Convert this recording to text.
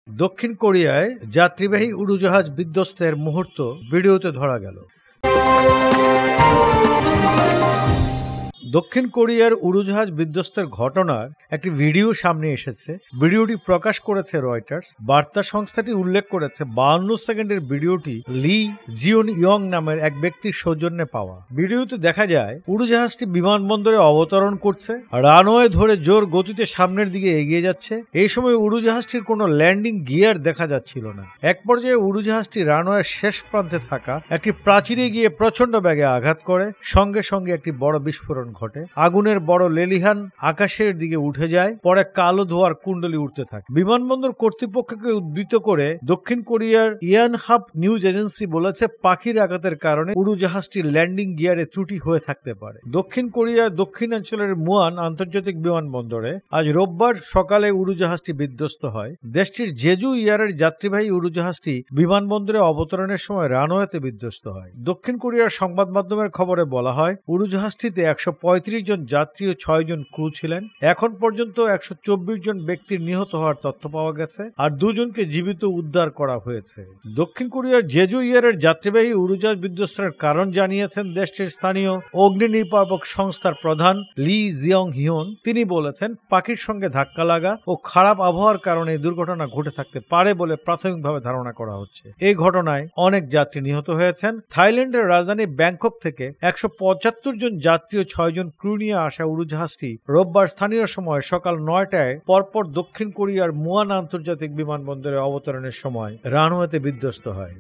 দক্ষিণ কোরিয়ায় যাত্রীবাহী উড়োজাহাজ বিধ্বস্তের মুহূর্ত ভিডিওতে ধরা গেল। দক্ষিণ কোরিয়ার উড়োজাহাজ বিধ্বস্তের ঘটনার একটি ভিডিও সামনে এসেছে। ভিডিওটি প্রকাশ করেছে রয়টার্স। বার্তা সংস্থাটি উল্লেখ করেছে 52 সেকেন্ডের ভিডিওটি লি জিওন ইয়ং নামের এক ব্যক্তির সৌজন্যে পাওয়া। ভিডিওতে দেখা যায় উড়োজাহাজটি বিমানবন্দরে অবতরণ করছে, রানওয়ে ধরে জোর গতিতে সামনের দিকে এগিয়ে যাচ্ছে। এই সময় উড়োজাহাজটির কোনো ল্যান্ডিং গিয়ার দেখা যাচ্ছিল না। এক পর্যায়ে উড়োজাহাজটি রানওয়ের শেষ প্রান্তে থাকা একটি প্রাচীরে গিয়ে প্রচন্ড বেগে আঘাত করে। সঙ্গে সঙ্গে একটি বড় বিস্ফোরণ ঘটে। আগুনের বড় লেলিহান আকাশের দিকে উঠে যায়। পরে কালো ধোঁয়ার কুণ্ডলী উঠতে থাকে। বিমানবন্দর কর্তৃপক্ষকে উদ্ধৃত করে দক্ষিণ কোরিয়ার ইয়ানহাপ নিউজ এজেন্সি বলেছে, পাখির আঘাতের কারণে উড়োজাহাজটির ল্যান্ডিং গিয়ারে ত্রুটি হয়ে থাকতে পারে। দক্ষিণ কোরিয়ার দক্ষিণাঞ্চলের মুয়ান আন্তর্জাতিক বিমানবন্দরে আজ রোববার সকালে উড়োজাহাজটি বিধ্বস্ত হয়। দেশটির জেজু এয়ারের যাত্রীবাহী উড়োজাহাজটি বিমানবন্দরে অবতরণের সময় রানওয়েতে বিধ্বস্ত হয়। দক্ষিণ কোরিয়ার সংবাদ মাধ্যমের খবরে বলা হয়, উড়োজাহাজটিতে 135 জন যাত্রী ও 6 জন ক্রু ছিলেন। এখন পর্যন্ত 124 জন ব্যক্তির নিহত হওয়ার তথ্য পাওয়া গেছে, আর 2 জনকে জীবিত উদ্ধার করা হয়েছে। দক্ষিণ কোরিয়ার জেজু এয়ারের যাত্রীবাহী উড়োজাহাজ বিধ্বস্তের কারণ জানিয়েছেন দেশটির স্থানীয় অগ্নি নির্বাপক সংস্থার প্রধান লি জিয়ং হিয়ন। তিনি বলেছেন, পাখির সঙ্গে ধাক্কা লাগা ও খারাপ আবহাওয়ার কারণে দুর্ঘটনা ঘটে থাকতে পারে বলে প্রাথমিকভাবে ধারণা করা হচ্ছে। এই ঘটনায় অনেক যাত্রী নিহত হয়েছেন। থাইল্যান্ডের রাজধানী ব্যাংকক থেকে 175 জন যাত্রী ও 6 জন ক্রু নিয়ে আসা উড়োজাহাজটি রোববার স্থানীয় সময় সকাল 9টায় পরপর দক্ষিণ কোরিয়ার মুয়ান আন্তর্জাতিক বিমানবন্দরে অবতরণের সময় রানওয়েতে বিধ্বস্ত হয়।